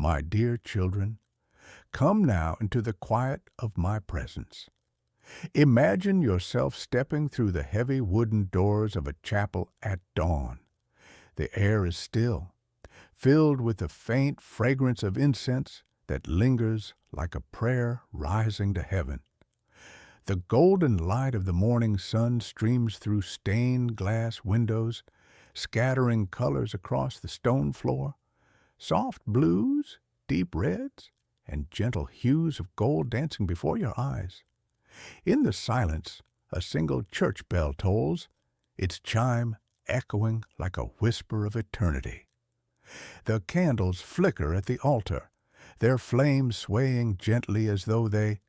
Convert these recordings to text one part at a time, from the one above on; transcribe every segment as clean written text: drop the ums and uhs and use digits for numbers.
my dear children, come now into the quiet of my presence. Imagine yourself stepping through the heavy wooden doors of a chapel at dawn. The air is still, filled with the faint fragrance of incense that lingers like a prayer rising to heaven. The golden light of the morning sun streams through stained glass windows, scattering colors across the stone floor, soft blues, deep reds, and gentle hues of gold dancing before your eyes. In the silence, a single church bell tolls, its chime echoing like a whisper of eternity. The candles flicker at the altar, their flames swaying gently as though they,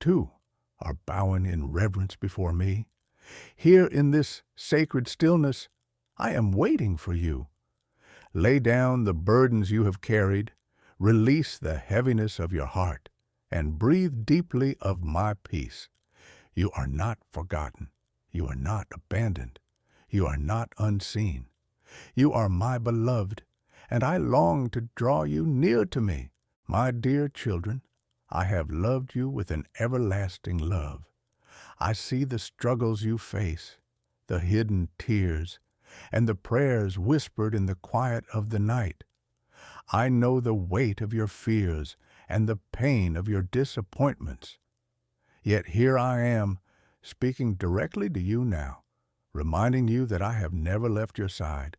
too, are bowing in reverence before me. Here in this sacred stillness, I am waiting for you. Lay down the burdens you have carried, release the heaviness of your heart, and breathe deeply of my peace. You are not forgotten. You are not abandoned. You are not unseen. You are my beloved, and I long to draw you near to me. My dear children, I have loved you with an everlasting love. I see the struggles you face, the hidden tears, and the prayers whispered in the quiet of the night. I know the weight of your fears and the pain of your disappointments. Yet here I am, speaking directly to you now, reminding you that I have never left your side.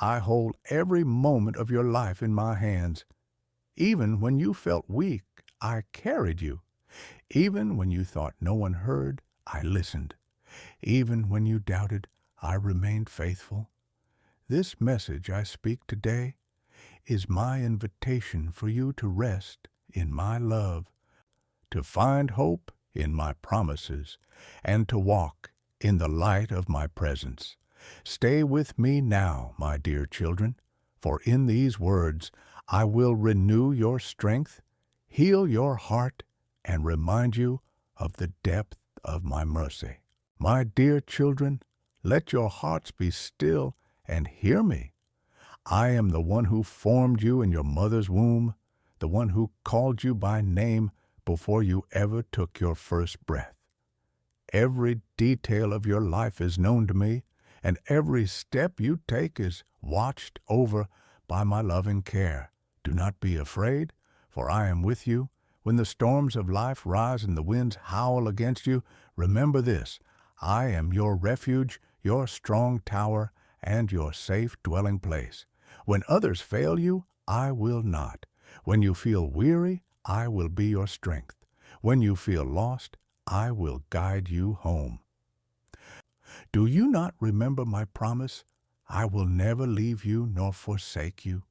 I hold every moment of your life in my hands. Even when you felt weak, I carried you. Even when you thought no one heard, I listened. Even when you doubted, I remained faithful. This message I speak today is my invitation for you to rest in my love, to find hope in my promises, and to walk in the light of my presence. Stay with me now, my dear children, for in these words I will renew your strength, heal your heart, and remind you of the depth of my mercy. My dear children, let your hearts be still and hear me. I am the one who formed you in your mother's womb, the one who called you by name before you ever took your first breath. Every detail of your life is known to me, and every step you take is watched over by my loving care. Do not be afraid, for I am with you. When the storms of life rise and the winds howl against you, remember this: I am your refuge, your strong tower, and your safe dwelling place. When others fail you, I will not. When you feel weary, I will be your strength. When you feel lost, I will guide you home. Do you not remember my promise? I will never leave you nor forsake you.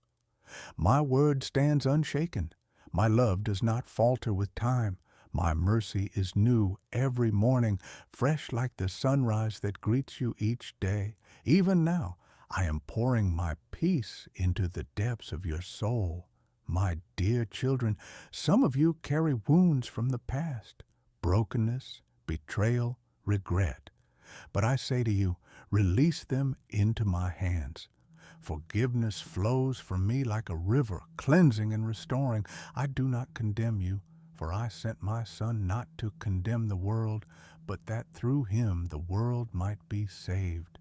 My word stands unshaken. My love does not falter with time. My mercy is new every morning, fresh like the sunrise that greets you each day. Even now, I am pouring my peace into the depths of your soul. My dear children, some of you carry wounds from the past, brokenness, betrayal, regret. But I say to you, release them into my hands. Forgiveness flows from me like a river, cleansing and restoring. I do not condemn you, for I sent my Son not to condemn the world, but that through him the world might be saved.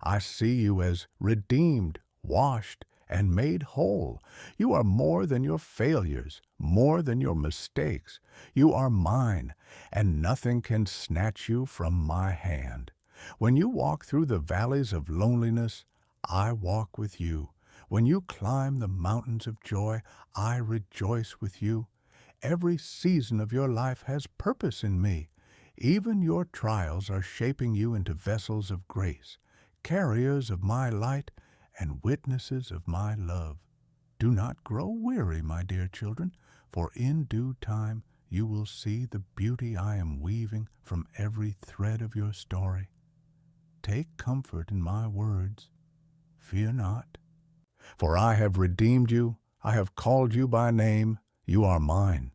I see you as redeemed, washed, and made whole. You are more than your failures, more than your mistakes. You are mine, and nothing can snatch you from my hand. When you walk through the valleys of loneliness, I walk with you. When you climb the mountains of joy, I rejoice with you. Every season of your life has purpose in me. Even your trials are shaping you into vessels of grace, carriers of my light and witnesses of my love. Do not grow weary, my dear children, for in due time you will see the beauty I am weaving from every thread of your story. Take comfort in my words. Fear not, for I have redeemed you. I have called you by name. You are mine.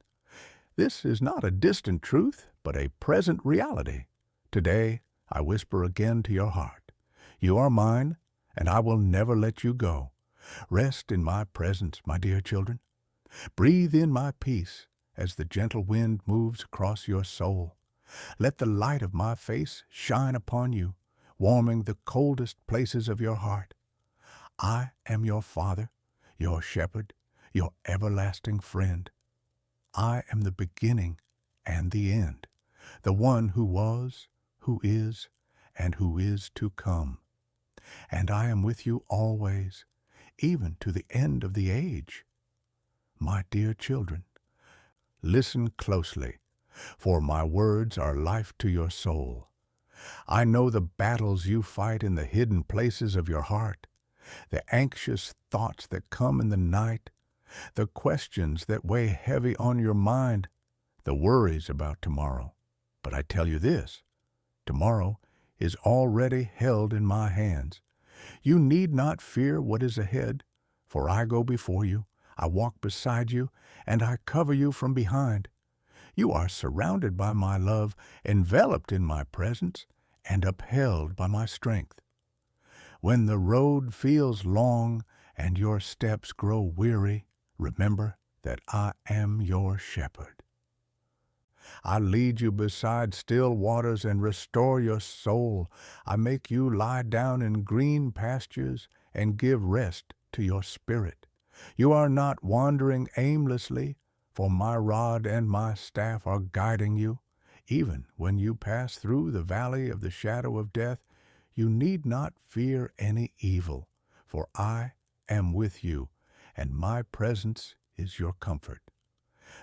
This is not a distant truth, but a present reality. Today I whisper again to your heart. You are mine, and I will never let you go. Rest in my presence, my dear children. Breathe in my peace as the gentle wind moves across your soul. Let the light of my face shine upon you, warming the coldest places of your heart. I am your Father, your shepherd, your everlasting friend. I am the beginning and the end, the one who was, who is, and who is to come. And I am with you always, even to the end of the age. My dear children, listen closely, for my words are life to your soul. I know the battles you fight in the hidden places of your heart, the anxious thoughts that come in the night, the questions that weigh heavy on your mind, the worries about tomorrow. But I tell you this, tomorrow is already held in my hands. You need not fear what is ahead, for I go before you, I walk beside you, and I cover you from behind. You are surrounded by my love, enveloped in my presence, and upheld by my strength. When the road feels long and your steps grow weary, remember that I am your shepherd. I lead you beside still waters and restore your soul. I make you lie down in green pastures and give rest to your spirit. You are not wandering aimlessly, for my rod and my staff are guiding you. Even when you pass through the valley of the shadow of death, you need not fear any evil, for I am with you, and my presence is your comfort.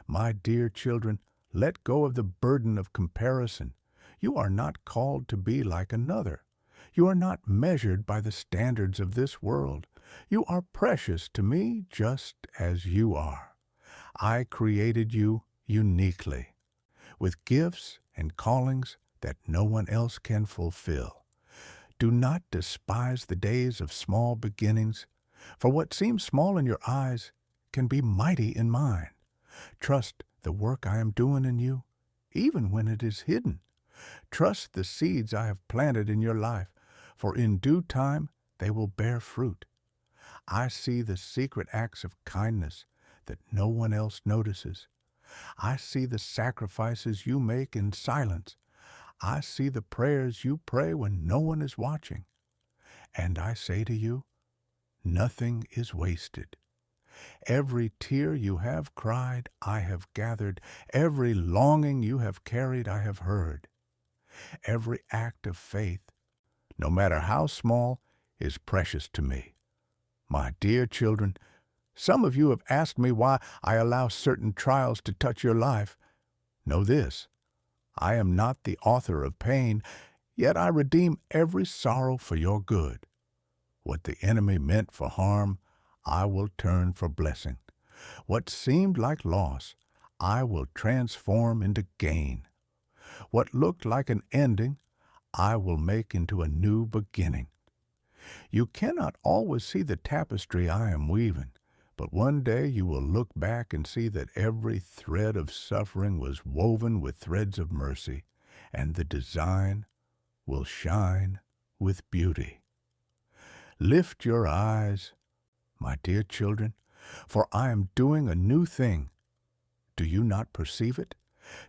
My dear children, let go of the burden of comparison. You are not called to be like another. You are not measured by the standards of this world. You are precious to me just as you are. I created you uniquely, with gifts and callings that no one else can fulfill. Do not despise the days of small beginnings, for what seems small in your eyes can be mighty in mine. Trust the work I am doing in you, even when it is hidden. Trust the seeds I have planted in your life, for in due time they will bear fruit. I see the secret acts of kindness that no one else notices. I see the sacrifices you make in silence. I see the prayers you pray when no one is watching. And I say to you, nothing is wasted. Every tear you have cried, I have gathered. Every longing you have carried, I have heard. Every act of faith, no matter how small, is precious to me. My dear children, some of you have asked me why I allow certain trials to touch your life. Know this, I am not the author of pain, yet I redeem every sorrow for your good. What the enemy meant for harm, I will turn for blessing. What seemed like loss, I will transform into gain. What looked like an ending, I will make into a new beginning. You cannot always see the tapestry I am weaving, but one day you will look back and see that every thread of suffering was woven with threads of mercy, and the design will shine with beauty. Lift your eyes, my dear children, for I am doing a new thing. Do you not perceive it?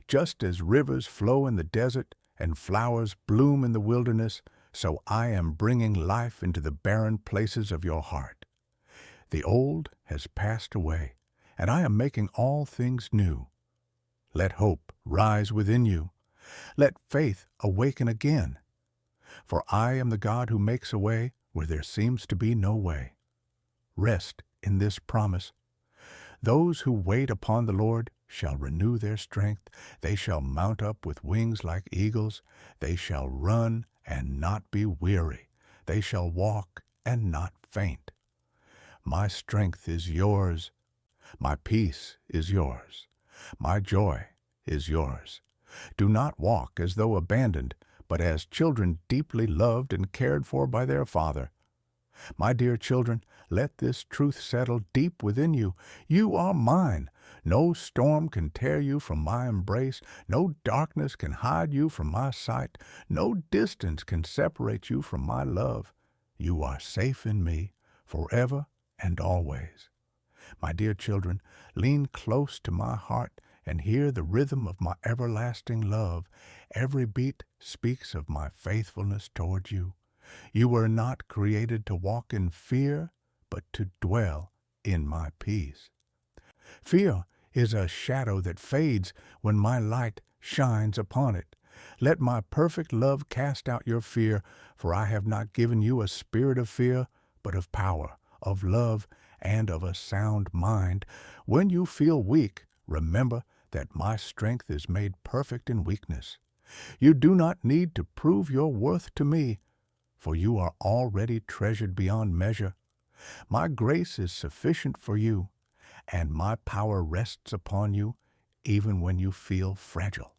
Just as rivers flow in the desert and flowers bloom in the wilderness, so I am bringing life into the barren places of your heart. The old has passed away, and I am making all things new. Let hope rise within you. Let faith awaken again. For I am the God who makes a way where there seems to be no way. Rest in this promise. Those who wait upon the Lord shall renew their strength. They shall mount up with wings like eagles. They shall run and not be weary. They shall walk and not faint. My strength is yours. My peace is yours. My joy is yours. Do not walk as though abandoned, but as children deeply loved and cared for by their Father. My dear children, let this truth settle deep within you. You are mine. No storm can tear you from my embrace. No darkness can hide you from my sight. No distance can separate you from my love. You are safe in me, forever and always. My dear children, lean close to my heart and hear the rhythm of my everlasting love. Every beat speaks of my faithfulness toward you. You were not created to walk in fear, but to dwell in my peace. Fear is a shadow that fades when my light shines upon it. Let my perfect love cast out your fear, for I have not given you a spirit of fear, but of power, of love, and of a sound mind. When you feel weak, remember that my strength is made perfect in weakness. You do not need to prove your worth to me, for you are already treasured beyond measure. My grace is sufficient for you, and my power rests upon you even when you feel fragile.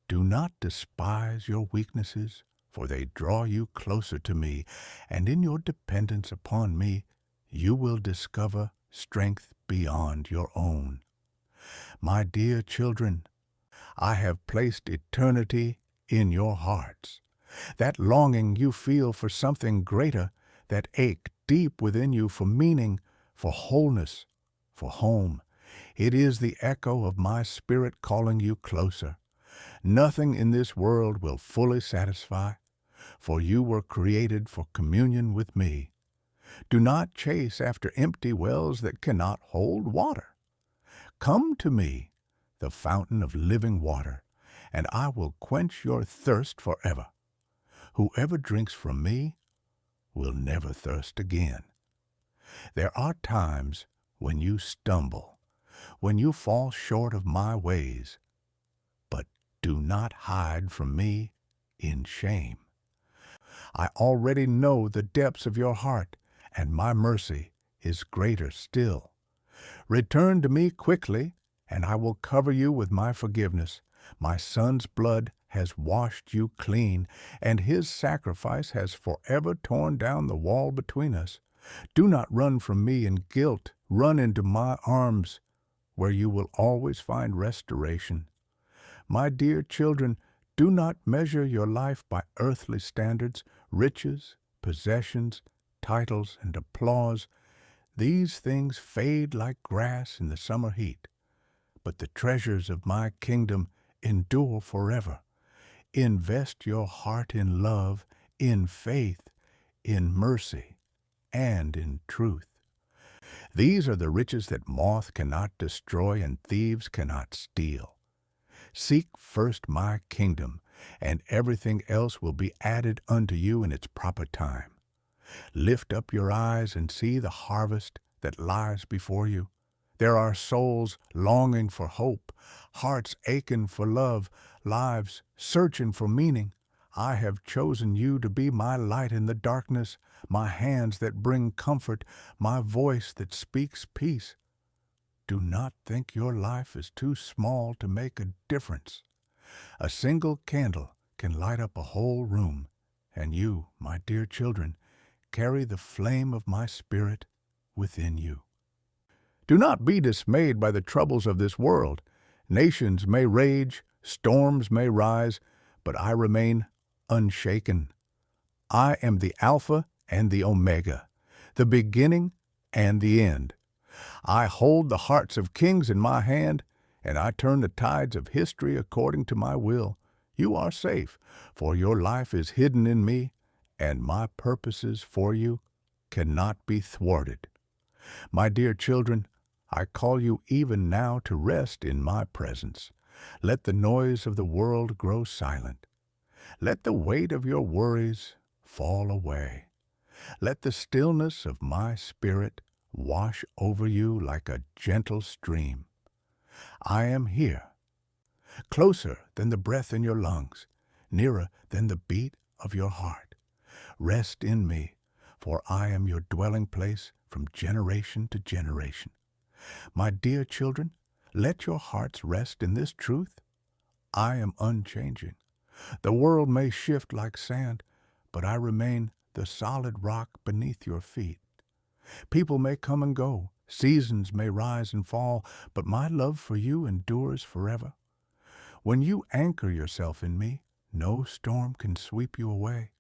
Do not despise your weaknesses, for they draw you closer to me, and in your dependence upon me, you will discover strength beyond your own. My dear children, I have placed eternity in your hearts. That longing you feel for something greater, that ache deep within you for meaning, for wholeness, for home. It is the echo of my spirit calling you closer. Nothing in this world will fully satisfy, for you were created for communion with me. Do not chase after empty wells that cannot hold water. Come to me, the fountain of living water, and I will quench your thirst forever. Whoever drinks from me will never thirst again. There are times when you stumble, when you fall short of my ways, but do not hide from me in shame. I already know the depths of your heart, and my mercy is greater still. Return to me quickly, and I will cover you with my forgiveness. My Son's blood has washed you clean, and his sacrifice has forever torn down the wall between us. Do not run from me in guilt. Run into my arms, where you will always find restoration. My dear children, do not measure your life by earthly standards, riches, possessions, titles, and applause. These things fade like grass in the summer heat, but the treasures of my kingdom endure forever. Invest your heart in love, in faith, in mercy, and in truth. These are the riches that moth cannot destroy and thieves cannot steal. Seek first my kingdom, and everything else will be added unto you in its proper time. Lift up your eyes and see the harvest that lies before you. There are souls longing for hope, hearts aching for love, lives searching for meaning. I have chosen you to be my light in the darkness, my hands that bring comfort, my voice that speaks peace. Do not think your life is too small to make a difference. A single candle can light up a whole room, and you, my dear children, carry the flame of my Spirit within you. Do not be dismayed by the troubles of this world. Nations may rage, storms may rise, but I remain unshaken. I am the Alpha and the Omega, the beginning and the end. I hold the hearts of kings in my hand, and I turn the tides of history according to my will. You are safe, for your life is hidden in me, and my purposes for you cannot be thwarted. My dear children, I call you even now to rest in my presence. Let the noise of the world grow silent. Let the weight of your worries fall away. Let the stillness of my Spirit wash over you like a gentle stream. I am here, closer than the breath in your lungs, nearer than the beat of your heart. Rest in me, for I am your dwelling place from generation to generation. My dear children, let your hearts rest in this truth. I am unchanging. The world may shift like sand, but I remain the solid rock beneath your feet. People may come and go, seasons may rise and fall, but my love for you endures forever. When you anchor yourself in me, no storm can sweep you away.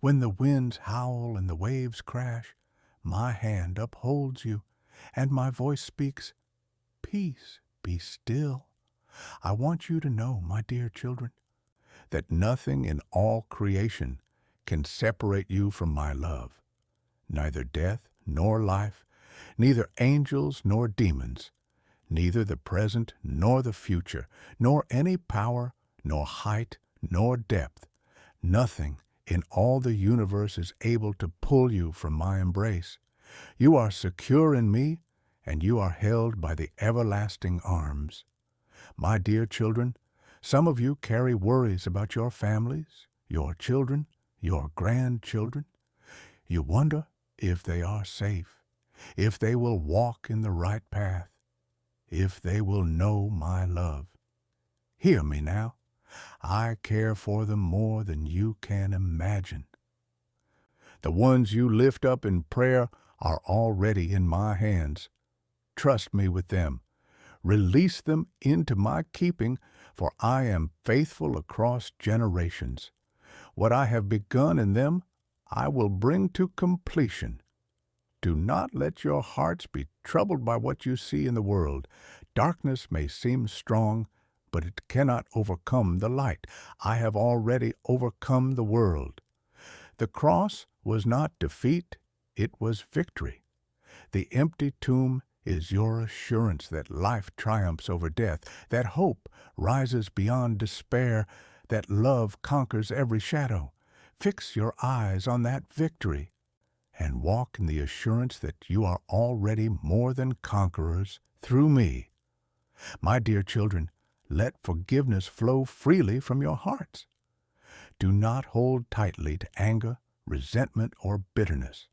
When the winds howl and the waves crash, My hand upholds you, and my voice speaks, "Peace, be still." I want you to know, my dear children, that nothing in all creation can separate you from my love. Neither death nor life, neither angels nor demons, neither the present nor the future, nor any power, nor height, nor depth, nothing in all the universe is able to pull you from my embrace. You are secure in me, and you are held by the everlasting arms. My dear children, some of you carry worries about your families, your children, your grandchildren. You wonder if they are safe, if they will walk in the right path, if they will know my love. Hear me now. I care for them more than you can imagine. The ones you lift up in prayer are already in my hands. Trust me with them. Release them into my keeping, for I am faithful across generations. What I have begun in them, I will bring to completion. Do not let your hearts be troubled by what you see in the world. Darkness may seem strong, but it cannot overcome the light. I have already overcome the world. The cross was not defeat, it was victory. The empty tomb is your assurance that life triumphs over death, that hope rises beyond despair, that love conquers every shadow. Fix your eyes on that victory and walk in the assurance that you are already more than conquerors through me. My dear children, let forgiveness flow freely from your hearts. Do not hold tightly to anger, resentment, or bitterness,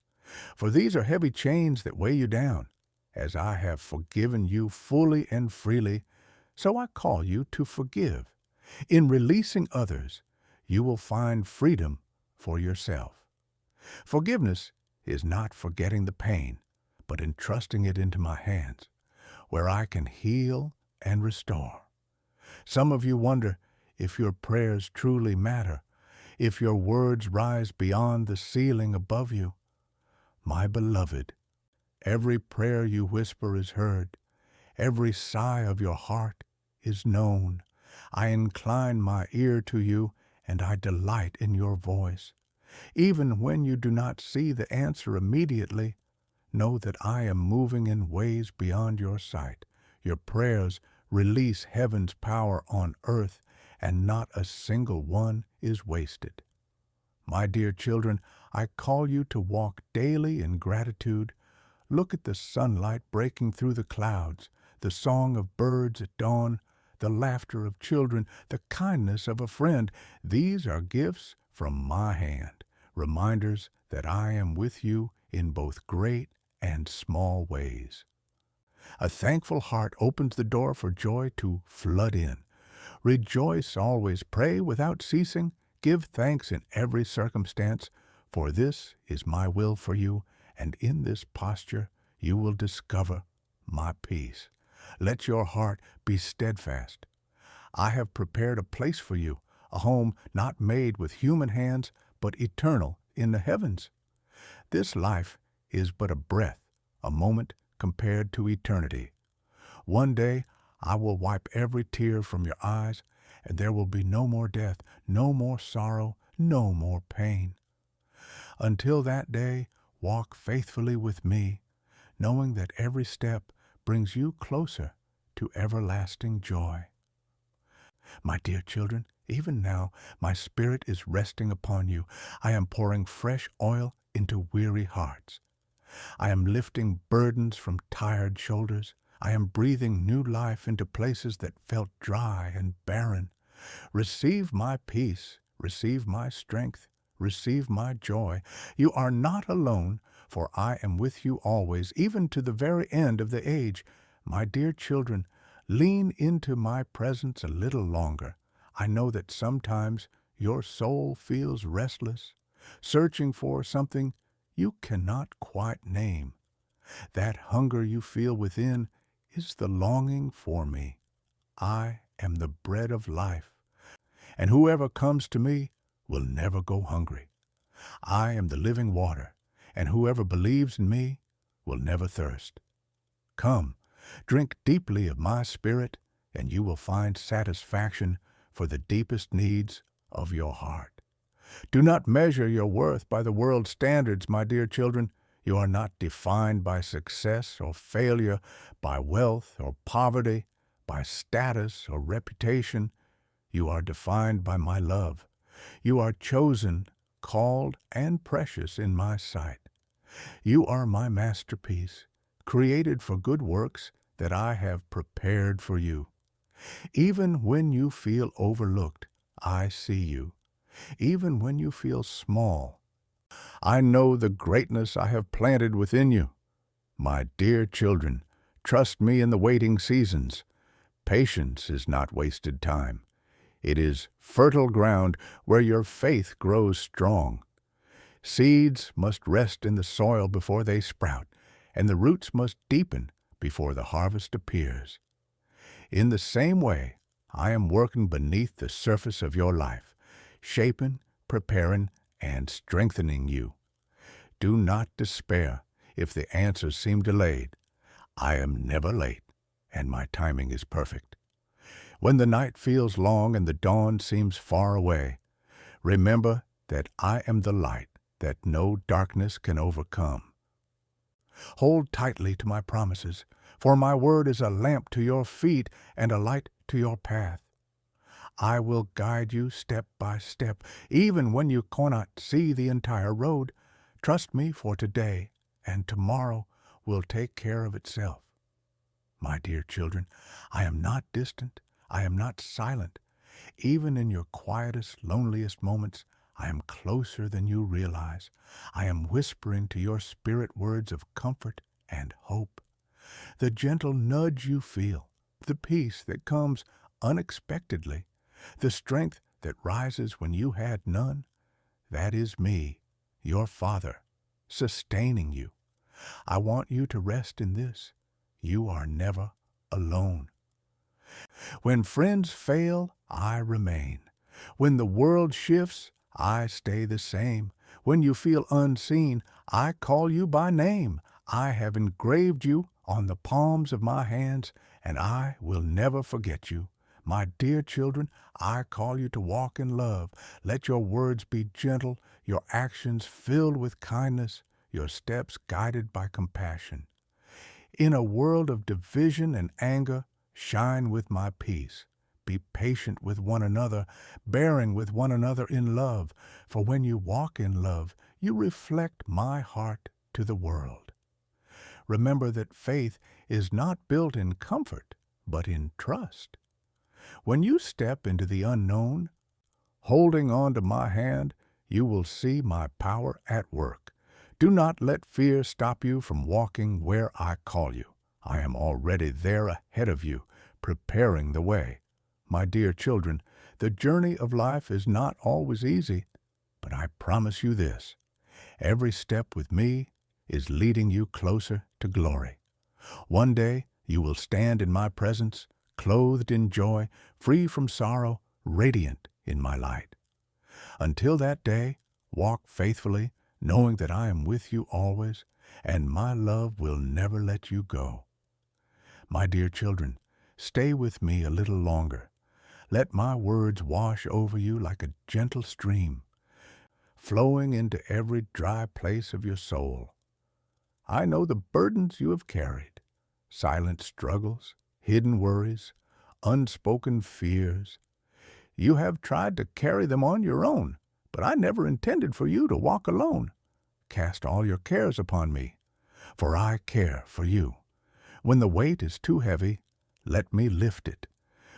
for these are heavy chains that weigh you down. As I have forgiven you fully and freely, so I call you to forgive. In releasing others, you will find freedom for yourself. Forgiveness is not forgetting the pain, but entrusting it into my hands, where I can heal and restore. Some of you wonder if your prayers truly matter, if your words rise beyond the ceiling above you. My beloved, every prayer you whisper is heard. Every sigh of your heart is known. I incline my ear to you, and I delight in your voice. Even when you do not see the answer immediately, know that I am moving in ways beyond your sight. Your prayers release heaven's power on earth, and not a single one is wasted. My dear children, I call you to walk daily in gratitude. Look at the sunlight breaking through the clouds, the song of birds at dawn, the laughter of children, the kindness of a friend. These are gifts from my hand, reminders that I am with you in both great and small ways. A thankful heart opens the door for joy to flood in. Rejoice always, pray without ceasing, give thanks in every circumstance, for this is my will for you, and in this posture you will discover my peace. Let your heart be steadfast. I have prepared a place for you, a home not made with human hands, but eternal in the heavens. This life is but a breath, a moment compared to eternity. One day I will wipe every tear from your eyes, and there will be no more death, no more sorrow, no more pain. Until that day, walk faithfully with me, knowing that every step brings you closer to everlasting joy. My dear children, even now my Spirit is resting upon you. I am pouring fresh oil into weary hearts. I am lifting burdens from tired shoulders. I am breathing new life into places that felt dry and barren. Receive my peace, receive my strength, receive my joy. You are not alone, for I am with you always, even to the very end of the age. My dear children, lean into my presence a little longer. I know that sometimes your soul feels restless, searching for something you cannot quite name. That hunger you feel within is the longing for me. I am the bread of life, and whoever comes to me will never go hungry. I am the living water, and whoever believes in me will never thirst. Come, drink deeply of my Spirit, and you will find satisfaction for the deepest needs of your heart. Do not measure your worth by the world's standards, my dear children. You are not defined by success or failure, by wealth or poverty, by status or reputation. You are defined by my love. You are chosen, called, and precious in my sight. You are my masterpiece, created for good works that I have prepared for you. Even when you feel overlooked, I see you. Even when you feel small, I know the greatness I have planted within you. My dear children, trust me in the waiting seasons. Patience is not wasted time. It is fertile ground where your faith grows strong. Seeds must rest in the soil before they sprout, and the roots must deepen before the harvest appears. In the same way, I am working beneath the surface of your life, shaping, preparing, and strengthening you. Do not despair if the answers seem delayed. I am never late, and my timing is perfect. When the night feels long and the dawn seems far away, remember that I am the light that no darkness can overcome. Hold tightly to my promises, for my word is a lamp to your feet and a light to your path. I will guide you step by step, even when you cannot see the entire road. Trust me for today, and tomorrow will take care of itself. My dear children, I am not distant. I am not silent. Even in your quietest, loneliest moments, I am closer than you realize. I am whispering to your spirit words of comfort and hope. The gentle nudge you feel, the peace that comes unexpectedly, the strength that rises when you had none, that is me, your Father, sustaining you. I want you to rest in this. You are never alone. When friends fail, I remain. When the world shifts, I stay the same. When you feel unseen, I call you by name. I have engraved you on the palms of my hands, and I will never forget you. My dear children, I call you to walk in love. Let your words be gentle, your actions filled with kindness, your steps guided by compassion. In a world of division and anger, shine with my peace. Be patient with one another, bearing with one another in love, for when you walk in love, you reflect my heart to the world. Remember that faith is not built in comfort, but in trust. When you step into the unknown, holding on to my hand, you will see my power at work. Do not let fear stop you from walking where I call you. I am already there ahead of you, preparing the way. My dear children, the journey of life is not always easy, but I promise you this: every step with me is leading you closer to glory. One day you will stand in my presence, clothed in joy, free from sorrow, radiant in my light. Until that day, walk faithfully, knowing that I am with you always, and my love will never let you go. My dear children, stay with me a little longer. Let my words wash over you like a gentle stream, flowing into every dry place of your soul. I know the burdens you have carried, silent struggles, hidden worries, unspoken fears. You have tried to carry them on your own, but I never intended for you to walk alone. Cast all your cares upon me, for I care for you. When the weight is too heavy, let me lift it.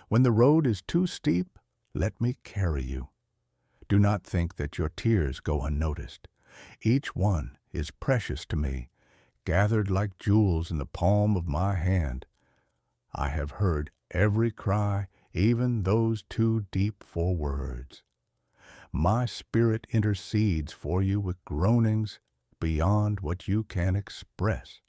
When the road is too steep, let me carry you. Do not think that your tears go unnoticed. Each one is precious to me, gathered like jewels in the palm of my hand. I have heard every cry, even those too deep for words. My spirit intercedes for you with groanings beyond what you can express.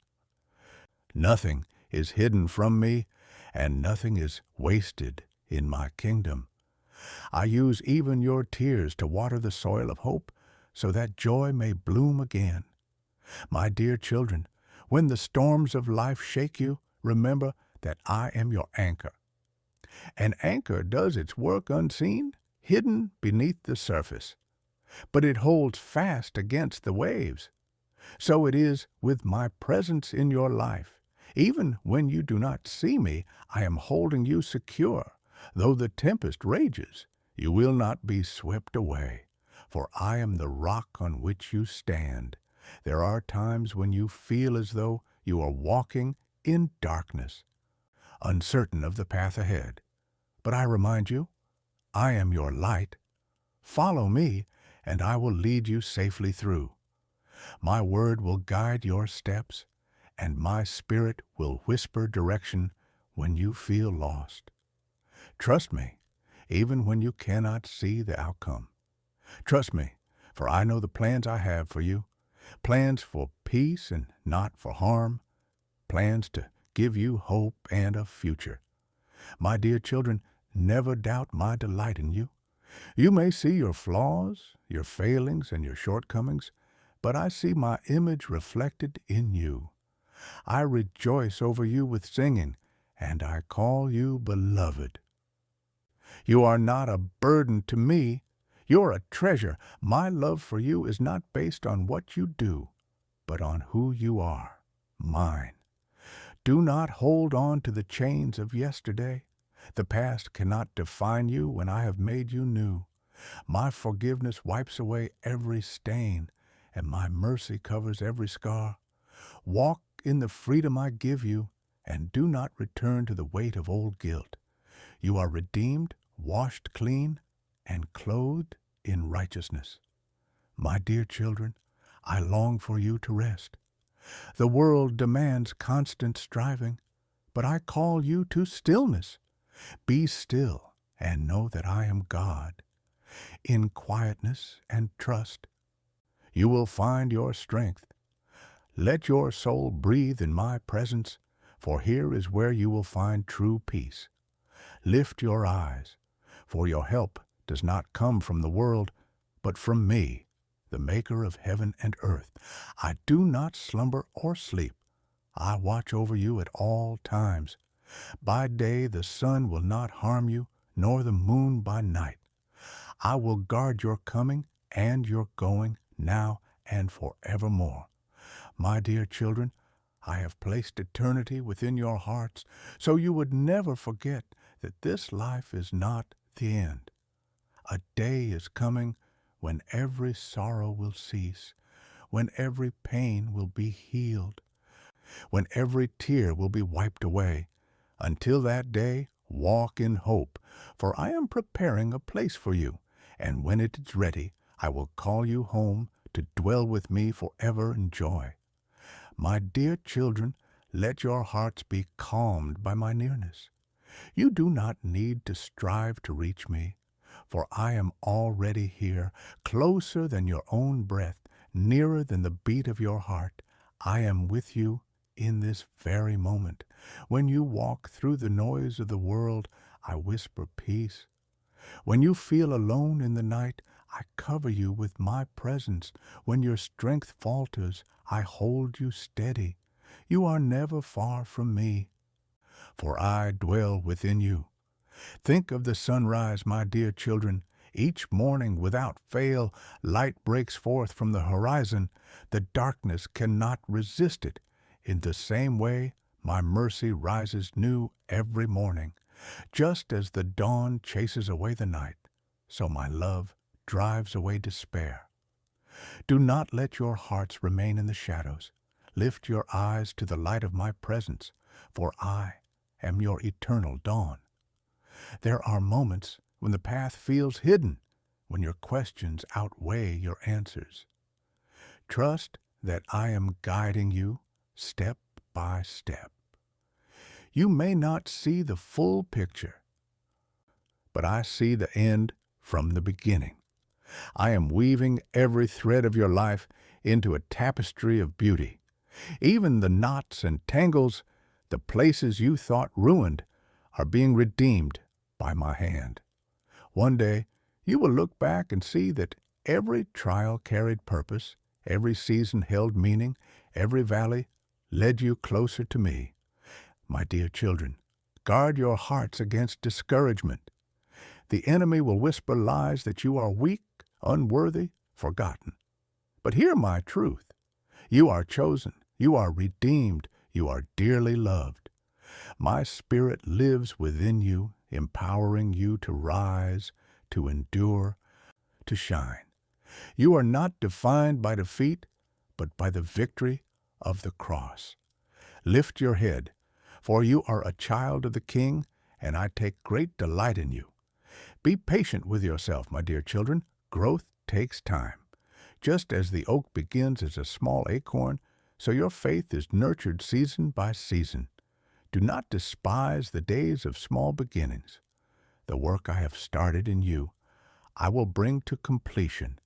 Nothing is hidden from me, and nothing is wasted in my kingdom. I use even your tears to water the soil of hope, so that joy may bloom again. My dear children, when the storms of life shake you, remember that I am your anchor. An anchor does its work unseen, hidden beneath the surface, but it holds fast against the waves. So it is with my presence in your life. Even when you do not see me, I am holding you secure. Though the tempest rages, you will not be swept away, for I am the rock on which you stand. There are times when you feel as though you are walking in darkness, uncertain of the path ahead. But I remind you, I am your light. Follow me, and I will lead you safely through. My word will guide your steps, and my spirit will whisper direction when you feel lost. Trust me, even when you cannot see the outcome. Trust me, for I know the plans I have for you, plans for peace and not for harm, plans to give you hope and a future. My dear children, never doubt my delight in you. You may see your flaws, your failings, and your shortcomings, but I see my image reflected in you. I rejoice over you with singing, and I call you beloved. You are not a burden to me. You're a treasure. My love for you is not based on what you do, but on who you are, mine. Do not hold on to the chains of yesterday. The past cannot define you when I have made you new. My forgiveness wipes away every stain, and my mercy covers every scar. Walk in the freedom I give you, and do not return to the weight of old guilt. You are redeemed, washed clean, and clothed in righteousness. My dear children, I long for you to rest. The world demands constant striving, but I call you to stillness. Be still and know that I am God. In quietness and trust, you will find your strength. Let your soul breathe in my presence, for here is where you will find true peace. Lift your eyes, for your help does not come from the world, but from me, the maker of heaven and earth. I do not slumber or sleep. I watch over you at all times. By day the sun will not harm you, nor the moon by night. I will guard your coming and your going now and forevermore. My dear children, I have placed eternity within your hearts, so you would never forget that this life is not the end. A day is coming when every sorrow will cease, when every pain will be healed, when every tear will be wiped away. Until that day, walk in hope, for I am preparing a place for you, and when it is ready, I will call you home to dwell with me forever in joy. My dear children, let your hearts be calmed by my nearness. You do not need to strive to reach me, for I am already here, closer than your own breath, nearer than the beat of your heart. I am with you in this very moment. When you walk through the noise of the world, I whisper peace. When you feel alone in the night, I cover you with my presence. When your strength falters, I hold you steady. You are never far from me, for I dwell within you. Think of the sunrise, my dear children. Each morning, without fail, light breaks forth from the horizon. The darkness cannot resist it. In the same way, my mercy rises new every morning. Just as the dawn chases away the night, so my love drives away despair. Do not let your hearts remain in the shadows. Lift your eyes to the light of my presence, for I am your eternal dawn. There are moments when the path feels hidden, when your questions outweigh your answers. Trust that I am guiding you step by step. You may not see the full picture, but I see the end from the beginning. I am weaving every thread of your life into a tapestry of beauty. Even the knots and tangles, the places you thought ruined, are being redeemed by my hand. One day, you will look back and see that every trial carried purpose, Every season held meaning, every valley led you closer to me. My dear children, guard your hearts against discouragement. The enemy will whisper lies that you are weak, unworthy, forgotten. But hear my truth. You are chosen, you are redeemed, you are dearly loved. My Spirit lives within you, empowering you to rise, to endure, to shine. You are not defined by defeat, but by the victory of the cross. Lift your head, for you are a child of the King, and I take great delight in you. Be patient with yourself, my dear children. Growth takes time. Just as the oak begins as a small acorn, so your faith is nurtured season by season. Do not despise the days of small beginnings. The work I have started in you, I will bring to completion.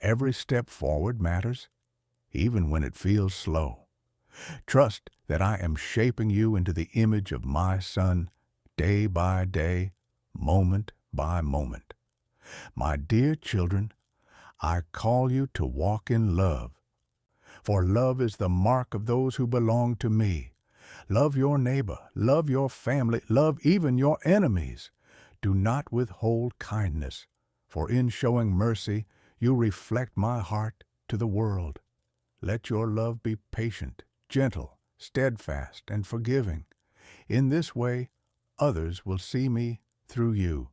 Every step forward matters, even when it feels slow. Trust that I am shaping you into the image of my Son, day by day, moment by moment. My dear children, I call you to walk in love, for love is the mark of those who belong to me. Love your neighbor, love your family, love even your enemies. Do not withhold kindness, for in showing mercy, you reflect my heart to the world. Let your love be patient, gentle, steadfast, and forgiving. In this way, others will see me through you.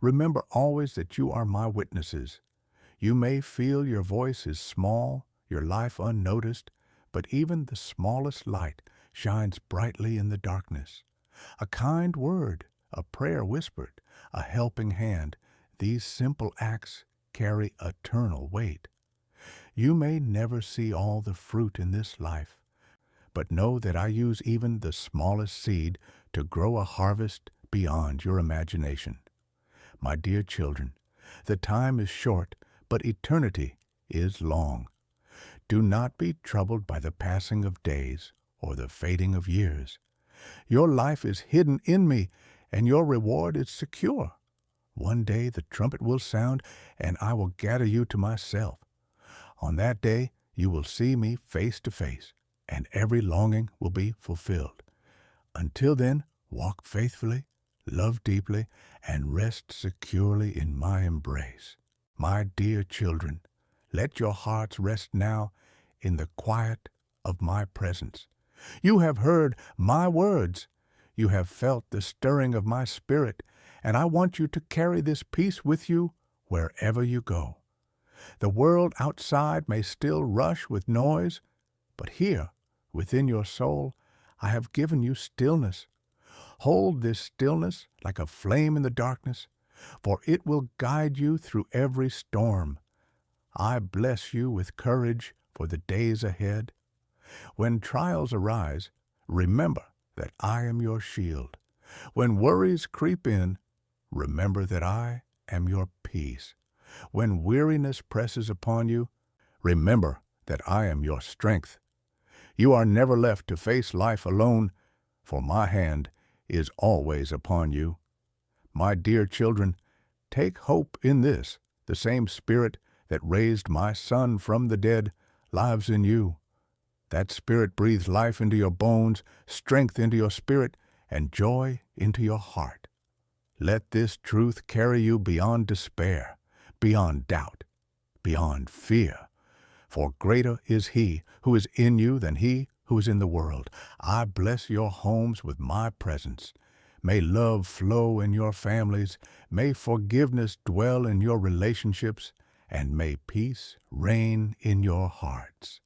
Remember always that you are my witnesses. You may feel your voice is small, your life unnoticed, but even the smallest light shines brightly in the darkness. A kind word, a prayer whispered, a helping hand, these simple acts carry eternal weight. You may never see all the fruit in this life, but know that I use even the smallest seed to grow a harvest beyond your imagination. My dear children, the time is short, but eternity is long. Do not be troubled by the passing of days or the fading of years. Your life is hidden in me, and your reward is secure. One day the trumpet will sound, and I will gather you to myself. On that day you will see me face to face, and every longing will be fulfilled. Until then, walk faithfully, love deeply, and rest securely in my embrace. My dear children, let your hearts rest now in the quiet of my presence. You have heard my words. You have felt the stirring of my spirit, and I want you to carry this peace with you wherever you go. The world outside may still rush with noise, but here, within your soul, I have given you stillness. Hold this stillness like a flame in the darkness, for it will guide you through every storm. I bless you with courage for the days ahead. When trials arise, remember that I am your shield. When worries creep in, remember that I am your peace. When weariness presses upon you, remember that I am your strength. You are never left to face life alone, for my hand is always upon you. My dear children, take hope in this. The same Spirit that raised my Son from the dead lives in you. That Spirit breathes life into your bones, strength into your spirit, and joy into your heart. Let this truth carry you beyond despair, beyond doubt, beyond fear. For greater is He who is in you than he who is in the world. I bless your homes with my presence. May love flow in your families. May forgiveness dwell in your relationships. And may peace reign in your hearts.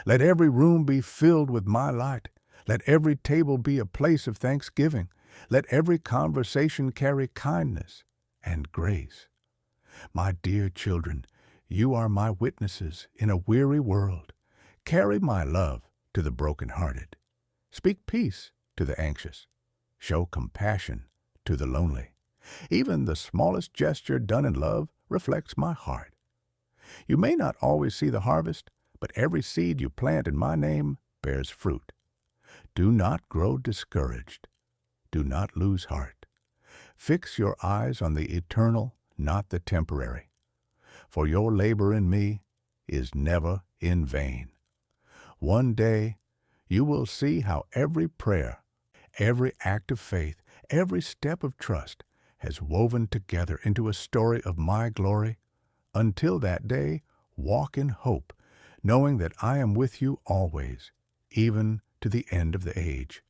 Let every room be filled with my light. Let every table be a place of thanksgiving. Let every conversation carry kindness and grace. My dear children, you are my witnesses in a weary world. Carry my love to the brokenhearted. Speak peace to the anxious. Show compassion to the lonely. Even the smallest gesture done in love reflects my heart. You may not always see the harvest, but every seed you plant in my name bears fruit. Do not grow discouraged. Do not lose heart. Fix your eyes on the eternal, not the temporary. For your labor in me is never in vain. One day, you will see how every prayer, every act of faith, every step of trust has woven together into a story of my glory. Until that day, walk in hope, knowing that I am with you always, even to the end of the age.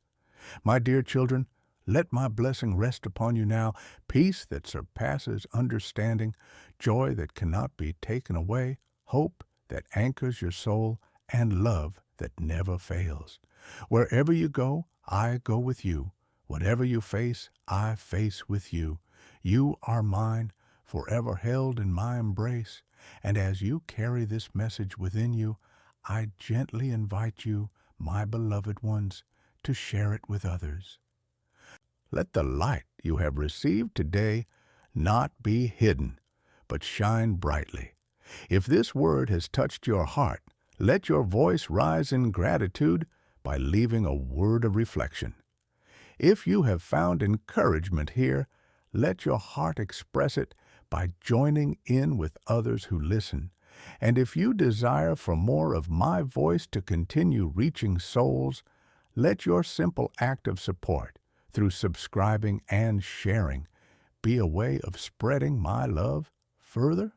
My dear children, let my blessing rest upon you now, peace that surpasses understanding, joy that cannot be taken away, hope that anchors your soul, and love that never fails. Wherever you go, I go with you. Whatever you face, I face with you. You are mine, forever held in my embrace. And as you carry this message within you, I gently invite you, my beloved ones, to share it with others. Let the light you have received today not be hidden, but shine brightly. If this word has touched your heart, let your voice rise in gratitude by leaving a word of reflection. If you have found encouragement here, let your heart express it by joining in with others who listen. And if you desire for more of my voice to continue reaching souls, let your simple act of support through subscribing and sharing be a way of spreading my love further.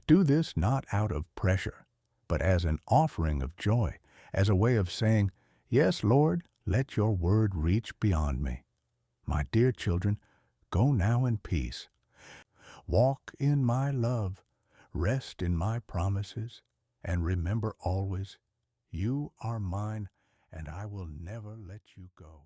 Do this not out of pressure, but as an offering of joy, as a way of saying, "Yes, Lord, let your word reach beyond me." My dear children, go now in peace. Walk in my love, rest in my promises, and remember always, you are mine, and I will never let you go.